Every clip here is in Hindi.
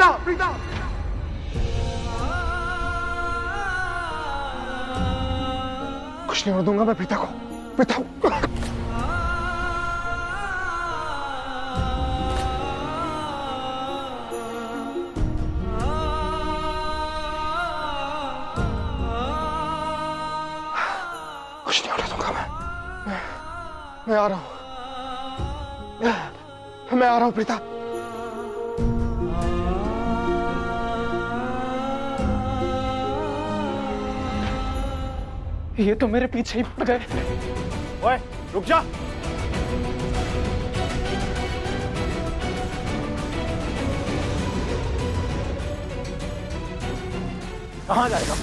प्रीता, प्रीता। कुछ नहीं होने दूंगा मैं प्रीता को। प्रीता कुछ नहीं होने दूंगा मैं आ रहा हूं, मैं आ रहा हूं प्रीता। ये तो मेरे पीछे ही पड़ गए। ओए, रुक जा। कहां जाएगा?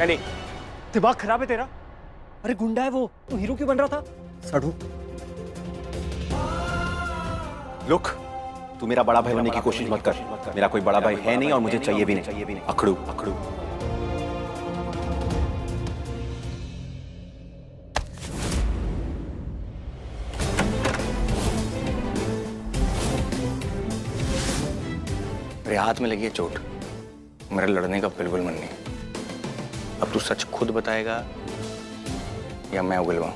नहीं, दिमाग खराब है तेरा? अरे गुंडा है वो, तू हीरो क्यों बन रहा था? साधु। लुक, तू मेरा बड़ा भाई बनने की कोशिश मत कर। मेरा कोई बड़ा भाई है नहीं और मुझे चाहिए भी नहीं। अखड़ू अखड़ू। मेरे हाथ में लगी है चोट, मेरा लड़ने का बिल्कुल मन नहीं। अब तू सच खुद बताएगा या मैं उगलवाऊं?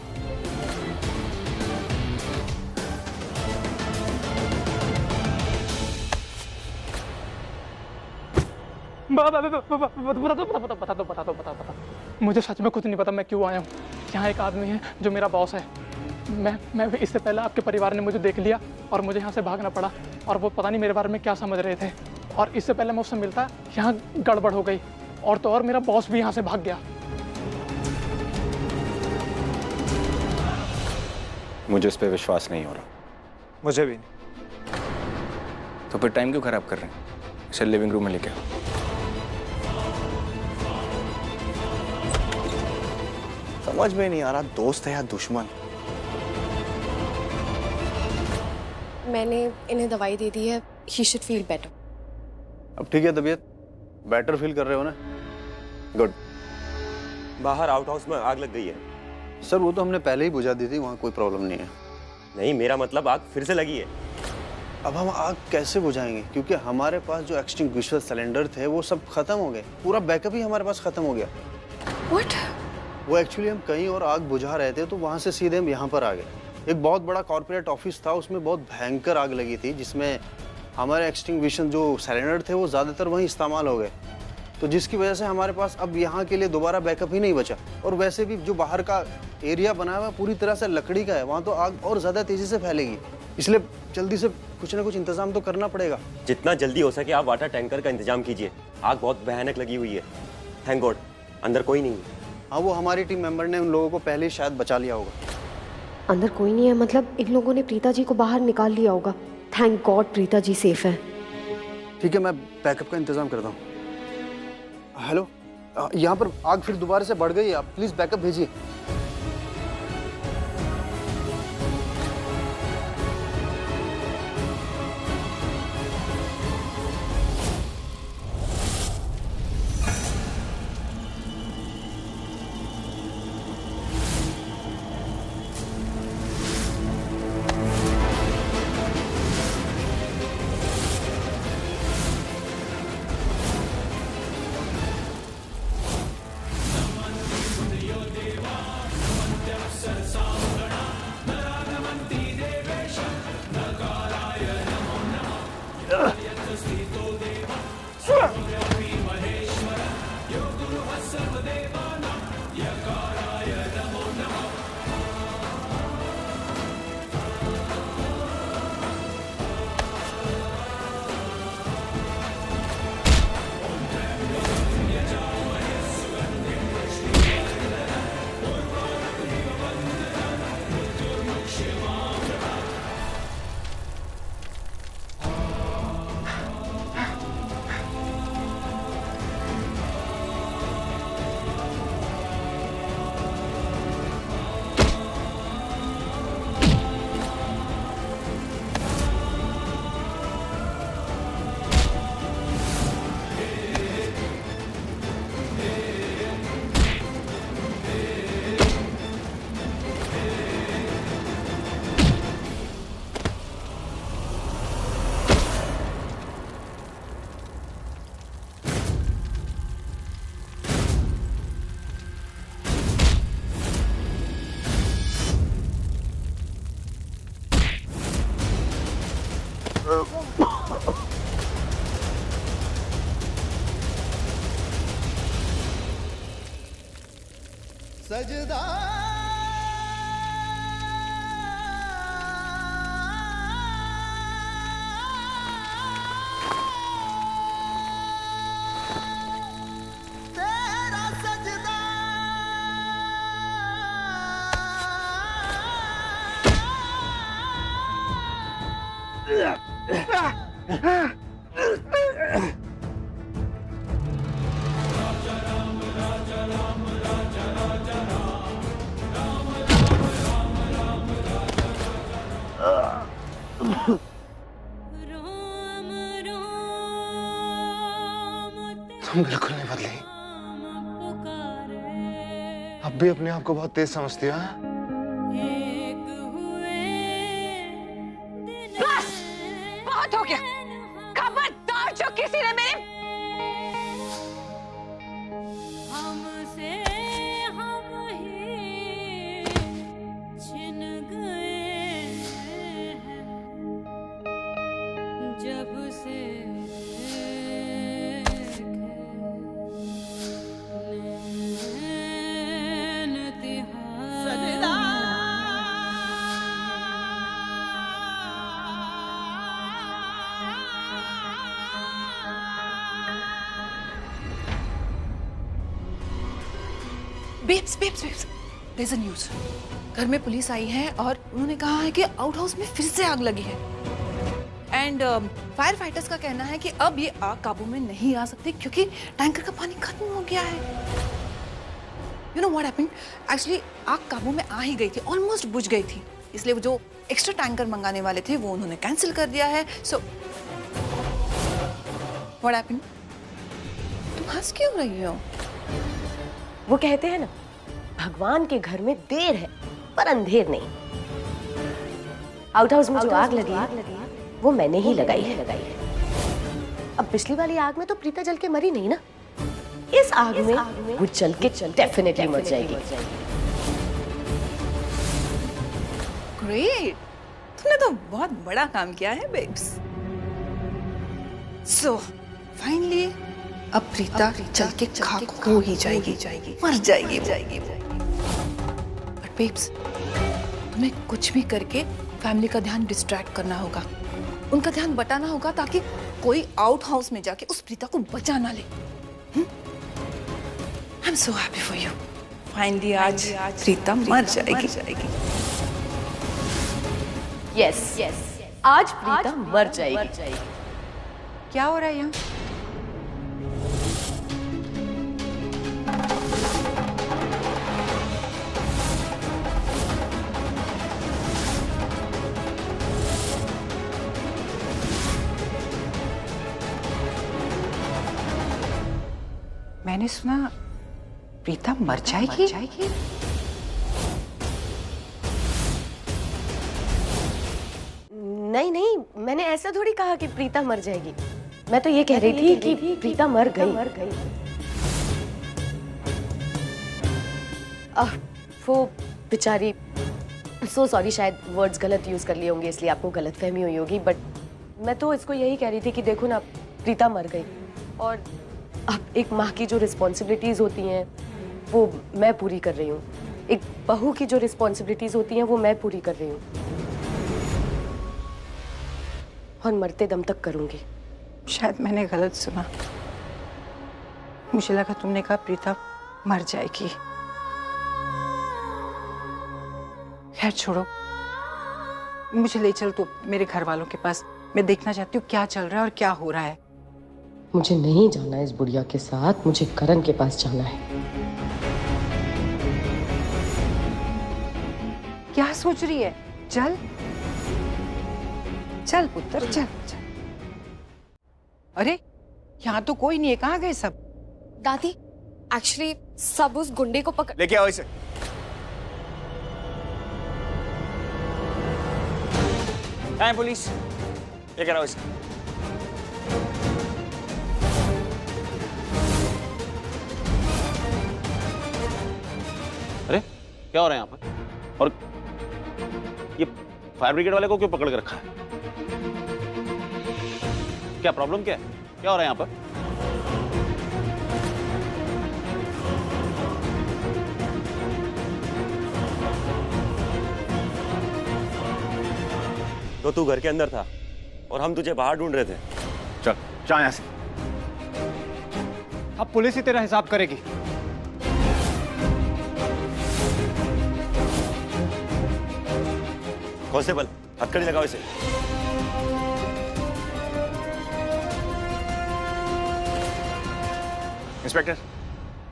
बता। मुझे सच में कुछ नहीं पता मैं क्यों आया हूँ। यहाँ एक आदमी है जो मेरा बॉस है। मैं इससे पहले आपके परिवार ने मुझे देख लिया और मुझे यहाँ से भागना पड़ा, और वो पता नहीं मेरे बारे में क्या समझ रहे थे, और इससे पहले मैं उससे मिलता यहाँ गड़बड़ हो गई, और तो और मेरा बॉस भी यहाँ से भाग गया। मुझे इस पे विश्वास नहीं हो रहा। मुझे भी नहीं। तो फिर टाइम क्यों खराब कर रहे हैं? इसे लिविंग रूम में लेके आओ। समझ में नहीं आ रहा दोस्त है या दुश्मन। मैंने इन्हें दवाई दे दी है, ही शुड फील बेटर। अब ठीक है, तबीयत बेटर फील कर रहे हो ना? गुड। बाहर आउट हाउस में आग लग गई है। सर वो तो हमने पहले ही बुझा दी थी, वहाँ कोई प्रॉब्लम नहीं है। नहीं, मेरा मतलब आग फिर से लगी है। अब हम आग कैसे बुझाएंगे, क्योंकि हमारे पास जो एक्सटिंग्विशर सिलेंडर थे वो सब खत्म हो गए। पूरा बैकअप ही हमारे पास खत्म हो गया। What? वो एक्चुअली हम कहीं और आग बुझा रहे थे, तो वहाँ से सीधे हम यहाँ पर आ गए। एक बहुत बड़ा कॉर्पोरेट ऑफिस था, उसमें बहुत भयंकर आग लगी थी, जिसमें हमारे एक्सटिंग्विशर जो सिलेंडर थे वो ज़्यादातर वहीं इस्तेमाल हो गए। तो जिसकी वजह से हमारे पास अब यहाँ के लिए दोबारा बैकअप ही नहीं बचा। और वैसे भी जो बाहर का एरिया बना हुआ है पूरी तरह से लकड़ी का है, वहाँ तो आग और ज़्यादा तेज़ी से फैलेगी। इसलिए जल्दी से कुछ ना कुछ इंतजाम तो करना पड़ेगा। जितना जल्दी हो सके आप वाटर टैंकर का इंतजाम कीजिए। आग बहुत भयानक लगी हुई है। थैंक गॉड अंदर कोई नहीं है। हाँ, वो हमारी टीम मेंबर ने उन लोगों को पहले ही शायद बचा लिया होगा। अंदर कोई नहीं है मतलब इन लोगों ने प्रीता जी को बाहर निकाल लिया होगा। Thank God Preeta ji safe है। ठीक है, मैं बैकअप का इंतजाम करता हूँ। हेलो, यहाँ पर आग फिर दोबारा से बढ़ गई है, आप प्लीज़ बैकअप भेजिए। सजदा तेरा सजदा तुम बिल्कुल नहीं बदली। अब भी अपने आप को बहुत तेज समझती हो। बस बहुत हो गया। खबरदार जो किसी ने मेरे बेब्स, there's a news। घर में पुलिस आई है और उन्होंने कहा है कि आउट हाउस में फिर से आग लगी है। एंड फायर फाइटर्स का कहना है कि अब ये आग काबू में नहीं आ सकती क्योंकि टैंकर का पानी खत्म हो गया है। You know what happened? Actually आग काबू में आ ही गई थी, ऑलमोस्ट बुझ गई थी, इसलिए वो जो एक्स्ट्रा टैंकर मंगाने वाले थे वो उन्होंने कैंसिल कर दिया है। So what happened? तुम हंस क्यों रही हो? वो कहते हैं ना, भगवान के घर में देर है पर अंधेर नहीं। आउट हाउस में जो आग लगी वो मैंने ही लगाई है। अब पिछली वाली आग में तो प्रीता जल के मरी नहीं ना, इस आग में वो जल के डेफिनेटली मर जाएगी। ग्रेट, तुमने तो बहुत बड़ा काम किया है बेब्स। सो फाइनली अब प्रीता चल के खाक हो ही जाएगी, मर जाएगी। बट बेब्स, तुम्हें कुछ भी करके फैमिली का ध्यान डिस्ट्रैक्ट करना होगा, उनका ध्यान बटाना होगा ताकि कोई आउट हाउस में जाके उस प्रीता को बचा ना ले। I am so happy for you. Finally आज प्रीता मर जाएगी। यस, आज प्रीता मर जाएगी। क्या हो रहा है यहाँ? मैंने सुना प्रीता मर जाएगी। नहीं, मैंने ऐसा थोड़ी कहा कि प्रीता मर जाएगी। मैं तो ये कह रही थी कि प्रीता मर गई। वो बेचारी, सो सॉरी, शायद वर्ड्स गलत यूज कर लिए होंगे इसलिए आपको गलतफहमी हुई होगी, बट मैं तो इसको यही कह रही थी कि देखो ना, प्रीता मर गई और अब एक माँ की जो रिस्पॉन्सिबिलिटीज होती हैं वो मैं पूरी कर रही हूँ, एक बहू की जो रिस्पॉन्सिबिलिटीज होती हैं वो मैं पूरी कर रही हूँ, और मरते दम तक करूंगी। शायद मैंने गलत सुना, मुझे लगा तुमने कहा प्रीता मर जाएगी। खैर छोड़ो, मुझे ले चल तो मेरे घर वालों के पास, मैं देखना चाहती हूँ क्या चल रहा है और क्या हो रहा है। मुझे नहीं जाना इस बुढ़िया के साथ, मुझे करण के पास जाना है। क्या सोच रही है? चल चल पुत्र, चल। अरे यहाँ तो कोई नहीं है, कहाँ गए सब? दादी, एक्चुअली सब उस गुंडे को पकड़ लेके आओ इसे। कहाँ है पुलिस? लेके आओ इसे। अरे क्या हो रहा है यहाँ पर? और ये फायर ब्रिगेड वाले को क्यों पकड़ के रखा है? क्या प्रॉब्लम क्या है? क्या हो रहा है यहाँ पर? तो तू घर के अंदर था और हम तुझे बाहर ढूंढ रहे थे। चल जा यहाँ से। अब पुलिस ही तेरा हिसाब करेगी। कांस्टेबल, हथकड़ी लगाओ इसे। इंस्पेक्टर,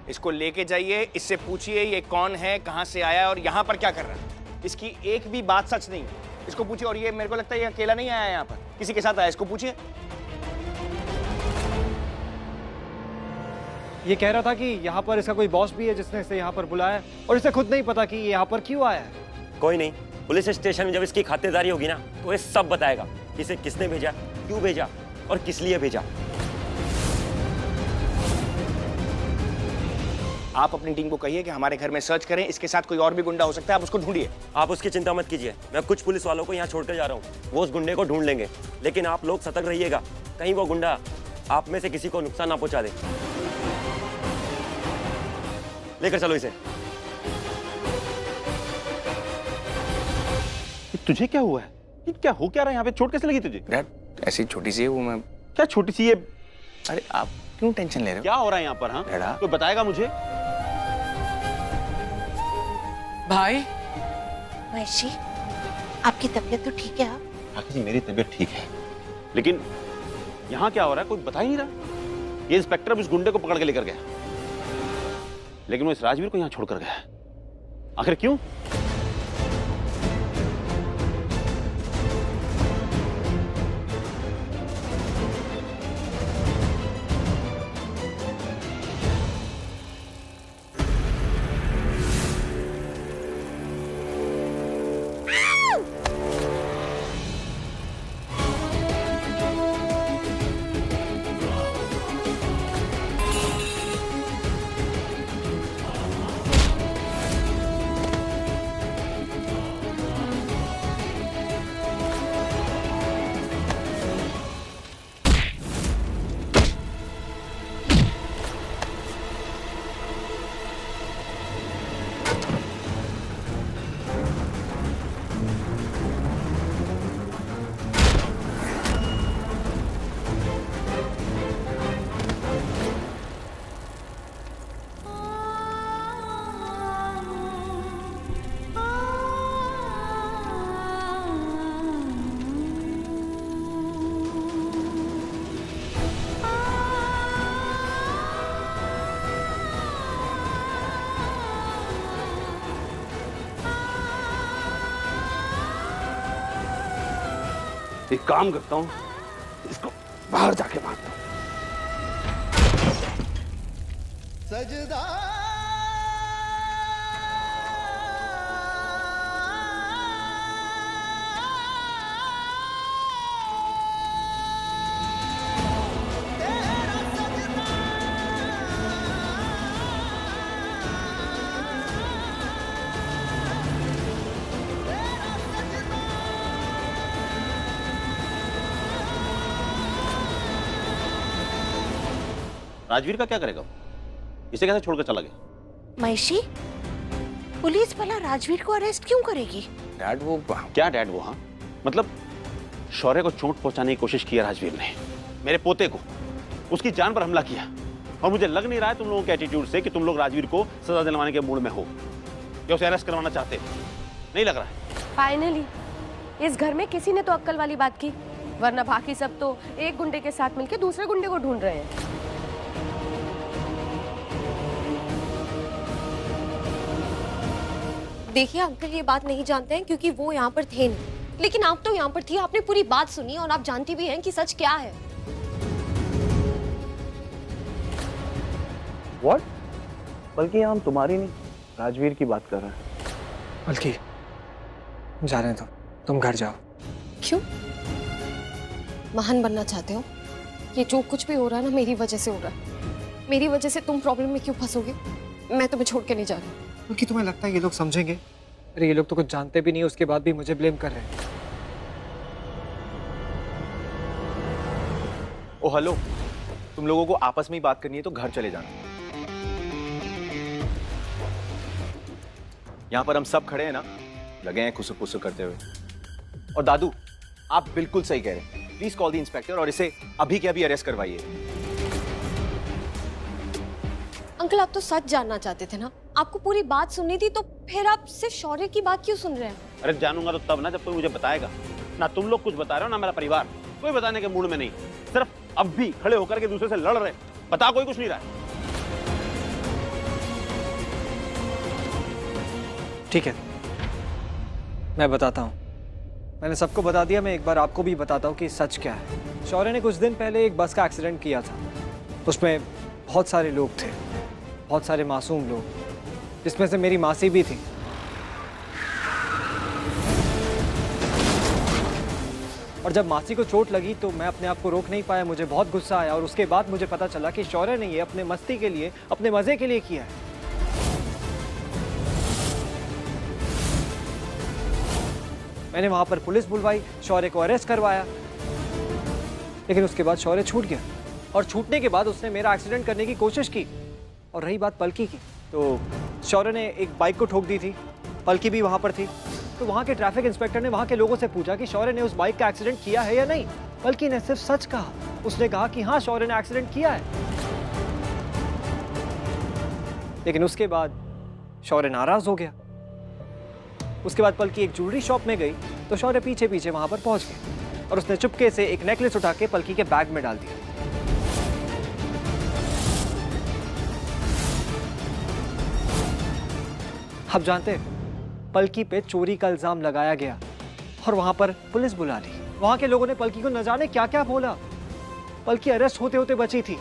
इसको लेके जाइए, इससे पूछिए ये कौन है, कहां से आया और यहां पर क्या कर रहा है। इसकी एक भी बात सच नहीं है। इसको पूछिए। और ये मेरे को लगता है ये अकेला नहीं आया यहाँ पर, किसी के साथ आया। इसको पूछिए। ये कह रहा था कि यहाँ पर इसका कोई बॉस भी है जिसने इसे यहाँ पर बुलाया और इसे खुद नहीं पता कि ये यहाँ पर क्यों आया है। कोई नहीं, पुलिस स्टेशन में जब इसकी खातिरदारी होगी ना तो ये सब बताएगा कि इसे किसने भेजा, क्यों भेजा और किस लिए भेजा। आप अपनी टीम को कहिए कि हमारे घर में सर्च करें, इसके साथ कोई और भी गुंडा हो सकता है, आप उसको ढूंढिए। आप उसकी चिंता मत कीजिए, मैं कुछ पुलिस वालों को यहाँ छोड़कर जा रहा हूँ, वो उस गुंडे को ढूंढ लेंगे। लेकिन आप लोग सतर्क रहिएगा, कहीं वो गुंडा आप में से किसी को नुकसान ना पहुंचा दे। लेकर चलो इसे। तुझे क्या हुआ है? ये क्या हो क्या रहा है यहाँ पे? चोट कैसे लगी तुझे? डैड, ऐसी छोटी सी है वो। मैं क्या छोटी सी है? अरे आप क्यों टेंशन ले रहे हो? क्या हो रहा है यहाँ पर? हाँ डैडा, कोई बताएगा मुझे? भाई महेशी, आपकी तबीयत तो ठीक है? काकी जी, मेरी तबीयत ठीक है, लेकिन यहाँ क्या हो रहा है कोई बता ही नहीं रहा। ये इंस्पेक्टर इस गुंडे को पकड़ के लेकर गया, लेकिन वो इस राजवीर को यहाँ छोड़कर गया। आखिर क्यों? एक काम करता हूं, इसको बाहर जाके मारता हूं। सजदा राजवीर का क्या करेगा? इसे कैसे छोड़कर चला गया? महेशी, पुलिस भला राजवीर को अरेस्ट क्यों करेगी? डैड वो क्या डैड वो? हाँ मतलब शौर्य को चोट पहुंचाने की कोशिश की राजवीर ने, मेरे पोते को, उसकी जान पर हमला किया। और मुझे लग नहीं रहा है तुम लोगों के एटीट्यूड से कि तुम लोग राजवीर को सजा दिलवाने के मूड में हो या उसे अरेस्ट करवाना चाहते हो। नहीं लग रहा है। फाइनली इस घर में किसी ने तो अक्ल वाली बात की, वरना बाकी सब तो एक गुंडे के साथ मिलकर दूसरे गुंडे को ढूंढ रहे हैं। देखिए अंकल, ये बात नहीं जानते हैं क्योंकि वो यहाँ पर थे नहीं, लेकिन आप तो यहाँ पर थी, आपने पूरी बात सुनी और आप जानती भी हैं कि सच क्या है। What? बल्कि हम तुम्हारी नहीं, राजवीर की बात कर रहे हैं। बल्कि जाने दो, तुम घर जाओ। क्यों? महान बनना चाहते हो? ये जो कुछ भी हो रहा है ना मेरी वजह से हो रहा है। मेरी वजह से तुम प्रॉब्लम में क्यों फंसोगे? मैं तुम्हें छोड़ के नहीं जा रही। क्योंकि तुम्हें लगता है ये लोग समझेंगे? अरे ये लोग तो कुछ जानते भी नहीं, उसके बाद भी मुझे ब्लेम कर रहे हैं। ओ हेलो, तुम लोगों को आपस में ही बात करनी है तो घर चले जाना। यहाँ पर हम सब खड़े हैं ना, लगे हैं खुसुक पुसुक करते हुए। और दादू, आप बिल्कुल सही कह रहे हैं। प्लीज कॉल द इंस्पेक्टर और इसे अभी के अभी अरेस्ट करवाइए। अंकल आप तो सच जानना चाहते थे ना, आपको पूरी बात सुननी थी, तो फिर आप सिर्फ शौर्य की बात क्यों सुन रहे हैं? अरे जानूंगा तो तब ना जब कोई मुझे बताएगा। ना तुम लोग कुछ बता रहे हो ना मेरा परिवार, कोई बताने के मूड में नहीं। सिर्फ अब भी खड़े होकर के दूसरे से लड़ रहे, बता कोई कुछ नहीं रहा है। ठीक है, मैं बताता हूँ। मैंने सबको बता दिया, मैं एक बार आपको भी बताता हूँ कि सच क्या है। शौर्य ने कुछ दिन पहले एक बस का एक्सीडेंट किया था। उसमें बहुत सारे लोग थे, बहुत सारे मासूम लोग, जिसमें से मेरी मासी भी थी। और जब मासी को चोट लगी तो मैं अपने आप को रोक नहीं पाया, मुझे बहुत गुस्सा आया। और उसके बाद मुझे पता चला कि शौर्य ने ये अपने मस्ती के लिए, अपने मजे के लिए किया है। मैंने वहां पर पुलिस बुलवाई, शौर्य को अरेस्ट करवाया, लेकिन उसके बाद शौर्य छूट गया। और छूटने के बाद उसने मेरा एक्सीडेंट करने की कोशिश की। और रही बात पलकी की, तो शौर्य ने एक बाइक को ठोक दी थी, पलकी भी वहां पर थी। तो वहां के ट्रैफिक इंस्पेक्टर ने वहां के लोगों से पूछा कि शौर्य ने उस बाइक का एक्सीडेंट किया है या नहीं। पलकी ने सिर्फ सच कहा, उसने कहा कि हाँ शौर्य ने एक्सीडेंट किया है। लेकिन उसके बाद शौर्य नाराज हो गया। उसके बाद पलकी एक ज्वेलरी शॉप में गई तो शौर्य पीछे पीछे वहां पर पहुंच गया और उसने चुपके से एक नेकलेस उठा के पलकी के बैग में डाल दिया। आप जानते हैं, पलकी पे चोरी का इल्जाम लगाया गया और वहां पर पुलिस बुला ली। वहां के लोगों ने पलकी को न जाने क्या क्या बोला। पलकी अरेस्ट होते होते बची थी।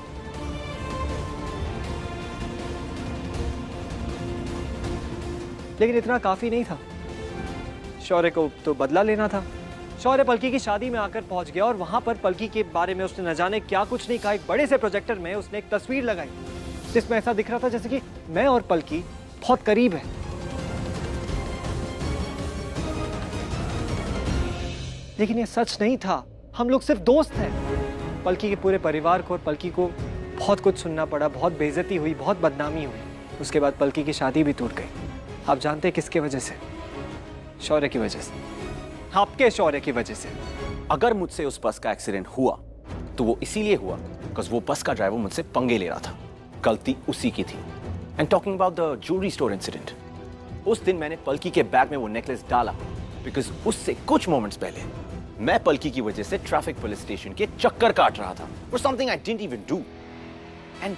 लेकिन इतना काफी नहीं था, शौर्य को तो बदला लेना था। शौर्य पलकी की शादी में आकर पहुंच गया और वहां पर पलकी के बारे में उसने न जाने क्या कुछ नहीं कहा। एक बड़े से प्रोजेक्टर में उसने एक तस्वीर लगाई जिसमें ऐसा दिख रहा था जैसे कि मैं और पलकी बहुत करीब है। लेकिन ये सच नहीं था, हम लोग सिर्फ दोस्त हैं। पलकी के पूरे परिवार को और पलकी को बहुत कुछ सुनना पड़ा, बहुत बेइज्जती हुई, बहुत बदनामी हुई। उसके बाद पलकी की शादी भी टूट गई। आप जानते हैं किसके वजह से? शौर्य की वजह से, आपके शौर्य की वजह से। अगर मुझसे उस बस का एक्सीडेंट हुआ तो वो इसीलिए हुआ बिकॉज वो बस का ड्राइवर मुझसे पंगे ले रहा था। गलती उसी की थी। And talking about the jewellery store incident, उस दिन मैंने पलकी के बैग में वो नेकलेस डाला बिकॉज उससे कुछ मोमेंट्स पहले मैं पलकी की वजह से ट्रैफिक पुलिस स्टेशन के चक्कर काट रहा था for something I didn't even do. And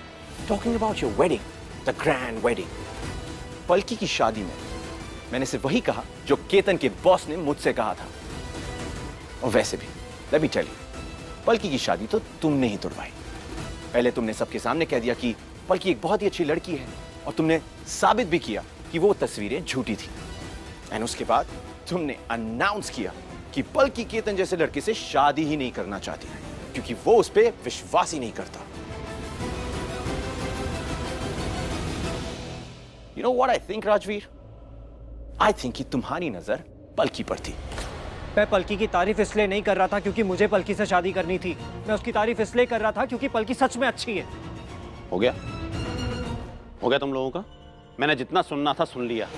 talking about your wedding, the grand wedding, Palki की शादी में मैंने सिर्फ वही कहा जो केतन के बॉस ने मुझसे कहा था। और वैसे भी लेट मी टेल यू, पलकी की शादी तो तुमने ही तोड़वाई। पहले तुमने सबके सामने कह दिया कि पलकी एक बहुत ही अच्छी लड़की है और तुमने साबित भी किया कि वो तस्वीरें झूठी थी। एंड उसके बाद तुमने अनाउंस किया कि पलकी केतन जैसे लड़के से शादी ही नहीं करना चाहती क्योंकि वो उस पर विश्वास ही नहीं करता। You know what I think, Rajveer? I think कि तुम्हारी नजर पलकी पर थी। मैं पलकी की तारीफ इसलिए नहीं कर रहा था क्योंकि मुझे पलकी से शादी करनी थी। मैं उसकी तारीफ इसलिए कर रहा था क्योंकि पलकी सच में अच्छी है। हो गया तुम लोगों का। मैंने जितना सुनना था सुन लिया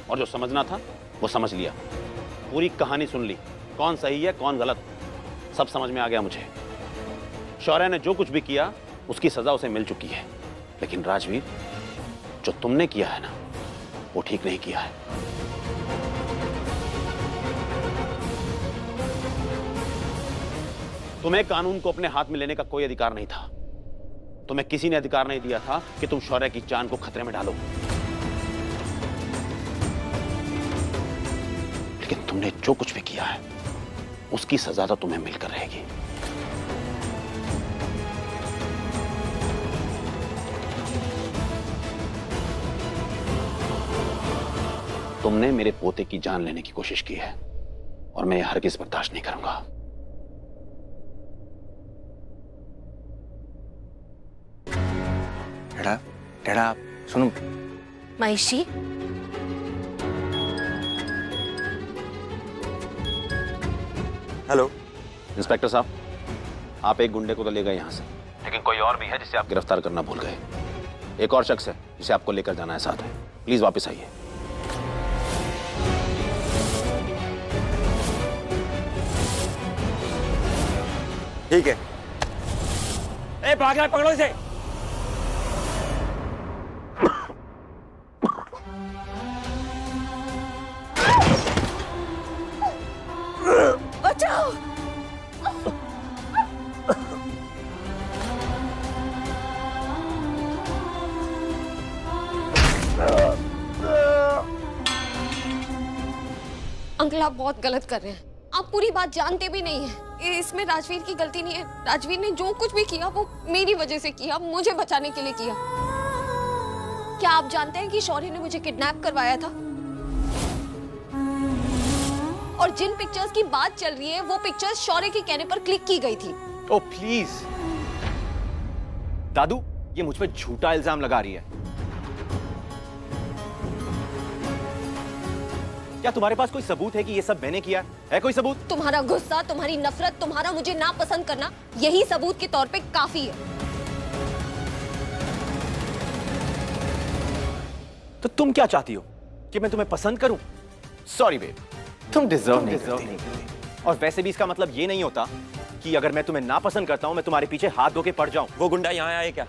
और जो समझना था वो समझ लिया। पूरी कहानी सुन ली, कौन सही है कौन गलत, सब समझ में आ गया मुझे। शौर्य ने जो कुछ भी किया उसकी सजा उसे मिल चुकी है। लेकिन राजवीर, जो तुमने किया है ना, वो ठीक नहीं किया है। तुम्हें कानून को अपने हाथ में लेने का कोई अधिकार नहीं था। तुम्हें किसी ने अधिकार नहीं दिया था कि तुम शौर्य की जान को खतरे में डालो। लेकिन तुमने जो कुछ भी किया है उसकी सजा तो तुम्हें मिलकर रहेगी। तुमने मेरे पोते की जान लेने की कोशिश की है और मैं हरगिज बर्दाश्त नहीं करूंगा। डैडा सुनो। माइशी, हेलो इंस्पेक्टर साहब, आप एक गुंडे को तो ले गए यहां से, लेकिन कोई और भी है जिसे आप गिरफ्तार करना भूल गए। एक और शख्स है जिसे आपको लेकर जाना है साथ में। प्लीज वापस आइए। ठीक है। ए भाग रहा है, पकड़ो इसे। बचाओ। अंकल आप बहुत गलत कर रहे हैं, आप पूरी बात जानते भी नहीं हैं। इसमें राजवीर की गलती नहीं है। राजवीर ने जो कुछ भी किया वो मेरी वजह से किया, मुझे बचाने के लिए किया। क्या आप जानते हैं कि शौर्य ने मुझे किडनैप करवाया था? और जिन पिक्चर्स की बात चल रही है वो पिक्चर्स शौर्य के कहने पर क्लिक की गई थी। ओ प्लीज दादू, ये मुझ पे झूठा इल्जाम लगा रही है। क्या तुम्हारे पास कोई सबूत है कि ये सब मैंने किया है? कोई सबूत? तुम्हारा गुस्सा, तुम्हारी नफरत, तुम्हारा मुझे नापसंद करना, यही सबूत के तौर पे काफी है। तो तुम क्या चाहती हो कि मैं तुम्हें पसंद करूं? सॉरी बेब, तुम डिजर्व नहीं करती। और वैसे भी इसका मतलब ये नहीं होता कि अगर मैं तुम्हें नापसंद करता हूं मैं तुम्हारे पीछे हाथ धो के पड़ जाऊं। वो गुंडा यहाँ आया है क्या?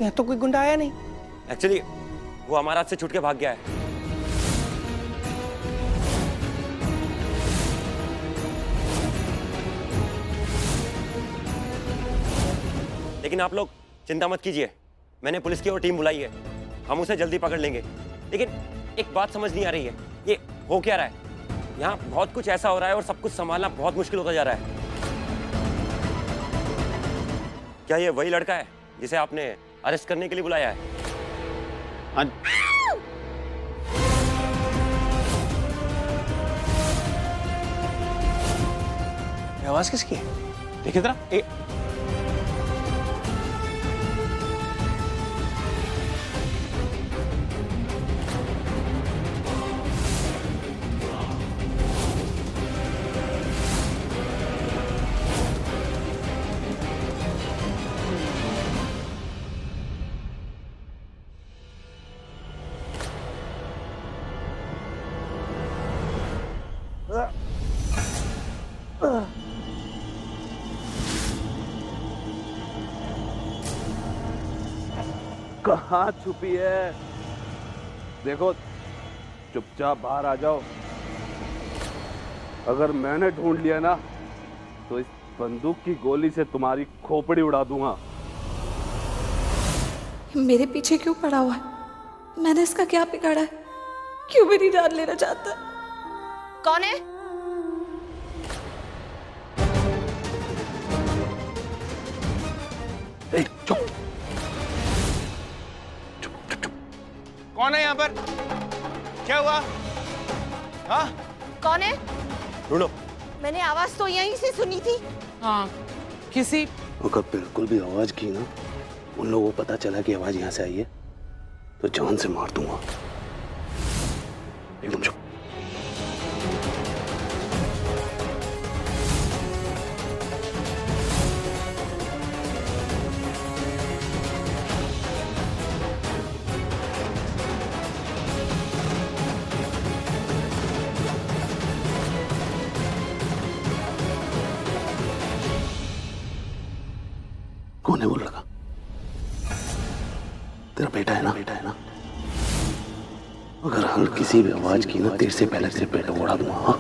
यहाँ तो कोई गुंडा आया नहीं। एक्चुअली वो हमारे हाथ से छूट के भाग गया है। लेकिन आप लोग चिंता मत कीजिए, मैंने पुलिस की और टीम बुलाई है, हम उसे जल्दी पकड़ लेंगे। लेकिन एक बात समझ नहीं आ रही है, ये हो क्या रहा है? यहाँ बहुत कुछ ऐसा हो रहा है और सब कुछ संभालना बहुत मुश्किल होता जा रहा है। क्या ये वही लड़का है जिसे आपने अरेस्ट करने के लिए बुलाया है? हाँ। आवाज किसकी है? देखिए जरा। कहाँ छुपी है? देखो, चुपचाप बाहर आ जाओ। अगर मैंने ढूंढ लिया ना तो इस बंदूक की गोली से तुम्हारी खोपड़ी उड़ा दूंगा। मेरे पीछे क्यों पड़ा हुआ है? मैंने इसका क्या बिगाड़ा है? क्यों मेरी जान लेना चाहता? कौन है? चुप। कौन है यहाँ पर? क्या हुआ? हाँ? कौन है? ढूंढो। मैंने आवाज तो यहीं से सुनी थी। हाँ, किसी अगर बिल्कुल भी आवाज की ना, उन लोगों को पता चला कि आवाज यहाँ से आई है तो जान से मार दूंगा। एकदम चुप। कौन है वो लड़का? तेरा बेटा है ना? बेटा है ना? अगर हम किसी भी आवाज की ना, तेरे से पहले से पेट उड़ा दूंगा। हाँ?